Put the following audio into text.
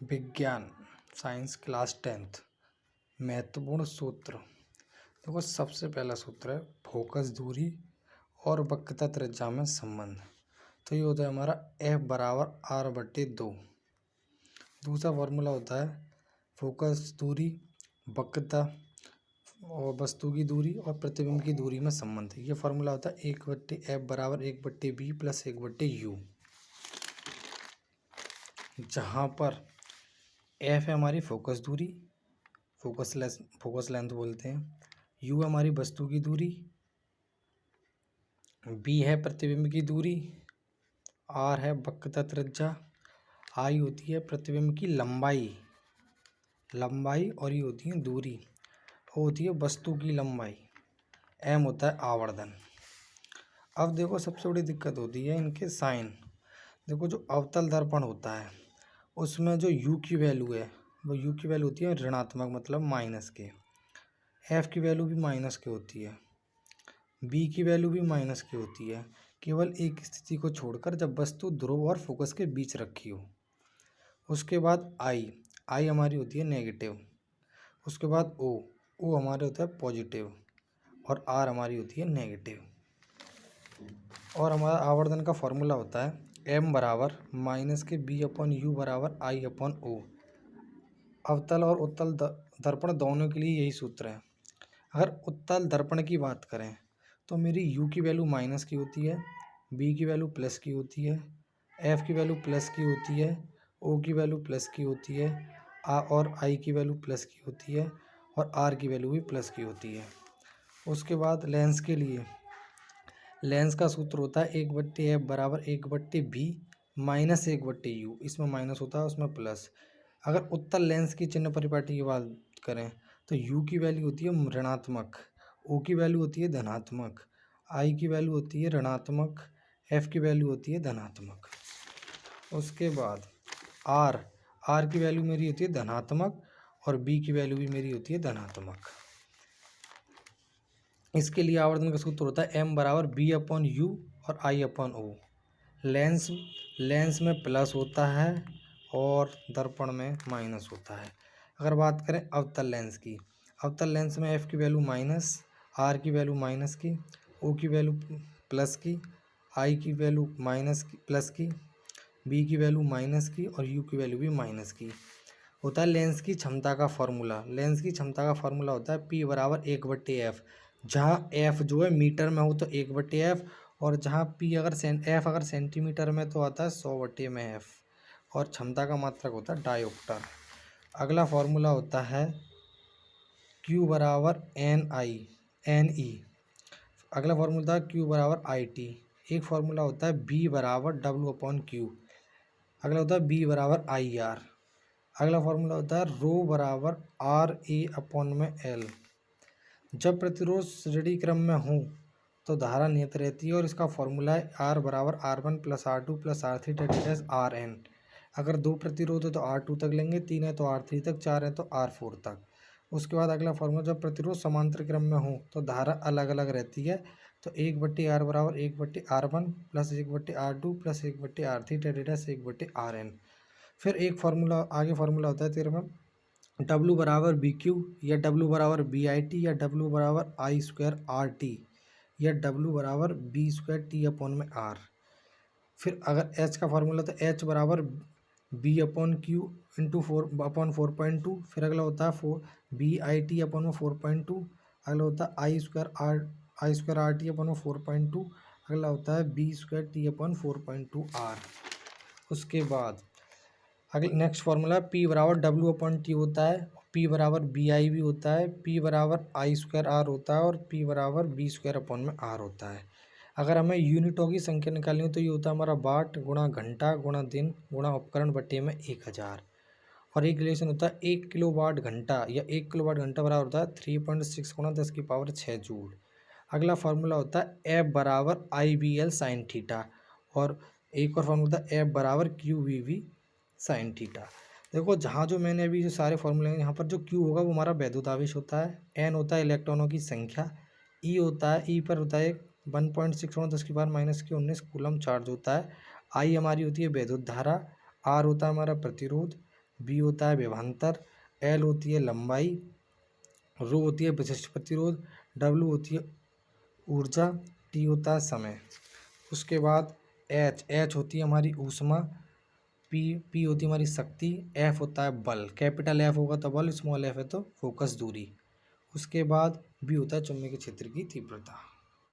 विज्ञान science class 10th महत्वपूर्ण सूत्र। देखो सबसे पहला सूत्र है फोकस दूरी और वक्रता त्रिज्या में संबंध। तो ये होता है हमारा F बराबर R/2। दूसरा फॉर्मूला होता है फोकस दूरी, वक्रता और वस्तु की दूरी और प्रतिबिंब की दूरी में संबंध। ये फार्मूला होता है 1/F बराबर 1/B प्लस 1/U, जहाँ पर F है हमारी फोकस दूरी, फोकस लेंथ बोलते हैं। U है हमारी वस्तु की दूरी, B है प्रतिबिंब की दूरी, R है वक्रता त्रिज्या, I होती है प्रतिबिंब की लंबाई और ये होती है दूरी, O होती है वस्तु की लंबाई, M होता है आवर्धन। अब देखो सबसे बड़ी दिक्कत होती है इनके साइन। देखो जो अवतल दर्पण होता है उसमें जो U की वैल्यू है वो U की वैल्यू होती है ऋणात्मक, मतलब माइनस के। F की वैल्यू भी माइनस के होती है, B की वैल्यू भी माइनस की होती है, केवल एक स्थिति को छोड़कर जब वस्तु ध्रुव और फोकस के बीच रखी हो। उसके बाद I हमारी होती है नेगेटिव। उसके बाद O हमारे होता है पॉजिटिव और R हमारी होती है नेगेटिव। और हमारा आवर्धन का फॉर्मूला होता है M बराबर माइनस के B/U बराबर I/O। अवतल और उत्तल दर्पण दोनों के लिए यही सूत्र है। अगर उत्तल दर्पण की बात करें तो मेरी U की वैल्यू माइनस की होती है, B की वैल्यू प्लस की होती है, F की वैल्यू प्लस की होती है, O की वैल्यू प्लस की होती है, और I की वैल्यू प्लस की होती है और R की वैल्यू भी प्लस की होती है। उसके बाद लेंस के लिए लेंस का सूत्र होता है 1/F बराबर 1/B माइनस 1/U। इसमें माइनस होता है उसमें प्लस। अगर उत्तल लेंस की चिन्ह परिपाटी की बात करें तो U की वैल्यू होती है ऋणात्मक, O की वैल्यू होती है धनात्मक, I की वैल्यू होती है ऋणात्मक, F की वैल्यू होती है धनात्मक। उसके बाद R की वैल्यू मेरी होती है धनात्मक और B की वैल्यू भी मेरी होती है धनात्मक। इसके लिए आवर्धन का सूत्र होता है M बराबर B/U और I/O। लेंस में प्लस होता है और दर्पण में माइनस होता है। अगर बात करें अवतल लेंस की, अवतल लेंस में F की वैल्यू माइनस, R की वैल्यू माइनस की, O की वैल्यू प्लस की, I की वैल्यू माइनस की प्लस की, B की वैल्यू माइनस की और U की वैल्यू भी माइनस की। होता है लेंस की क्षमता का फॉर्मूला। लेंस की क्षमता का फॉर्मूला होता है P बराबर 1/F, जहाँ F जो है मीटर में हो तो 1/F, और जहाँ F अगर सेंटीमीटर में तो आता है 100/F, और क्षमता का मात्रक होता है डायोप्टर। अगला फॉर्मूला होता है Q बराबर NE। अगला फॉर्मूला होता है Q बराबर IT। एक फॉर्मूला होता है B बराबर W/Q। अगला होता है B बराबर IR। अगला फॉर्मूला होता है रो बराबर RA/L। जब प्रतिरोध श्रेणी क्रम में हो तो धारा नियत रहती है और इसका फॉर्मूला है R बराबर R1 + R2 + R3 RN। अगर दो प्रतिरोध है तो R2 तक लेंगे, 3 है तो R3 तक, 4 है तो R4 तक। उसके बाद अगला फॉर्मूला, जब प्रतिरोध समांतर क्रम में हो तो धारा अलग अलग रहती है, तो 1/R बराबर 1/R1 + 1/R2 + 1/R3 1/RN। फिर एक फार्मूला आगे फार्मूला होता है 13वां, W बराबर BQ या W बराबर BIT या W बराबर I²RT या W बराबर B²T/R। फिर अगर H का फार्मूला तो H बराबर B/Q × 4/4.2। फिर अगला होता है BIT/4.2। अगला होता है I²RT/4.2। अगला होता है B²T/4.2R। उसके बाद अगले नेक्स्ट फार्मूला P बराबर W/T होता है, P बराबर BI भी होता है, P बराबर I²R होता है और P बराबर B²/R होता है। अगर हमें यूनिटों की संख्या निकालनी हो तो ये होता है हमारा वाट गुणा घंटा गुणा दिन गुणा उपकरण बटे में 1000। और एक रिलेशन होता है 1 किलोवाट घंटा या 1 किलोवाट घंटा बराबर होता है 3.6 × 10⁶ जूल। अगला फार्मूला होता है F बराबर IBL sin थीटा, और एक और फार्मूला होता है F बराबर QVV sin थीटा। देखो जहाँ जो मैंने अभी जो सारे फॉर्मूले हैं, यहाँ पर जो Q होगा वो हमारा वैद्युत आवेश होता है, N होता है इलेक्ट्रॉनों की संख्या, E होता है, E पर होता है 1.6 × 10⁻⁻19 कूलम चार्ज होता है, I हमारी होती है वैद्युत धारा, R होता है हमारा प्रतिरोध, बी होता है विभवांतर, एल होती है लंबाई, रो होती है विशिष्ट प्रतिरोध, डब्ल्यू होती है ऊर्जा, टी होता है समय। उसके बाद एच होती है हमारी ऊष्मा, पी होती है हमारी शक्ति, एफ होता है बल। कैपिटल एफ होगा तो बल, स्मॉल एफ है तो फोकस दूरी। उसके बाद बी होता है चुंबकीय क्षेत्र की तीव्रता।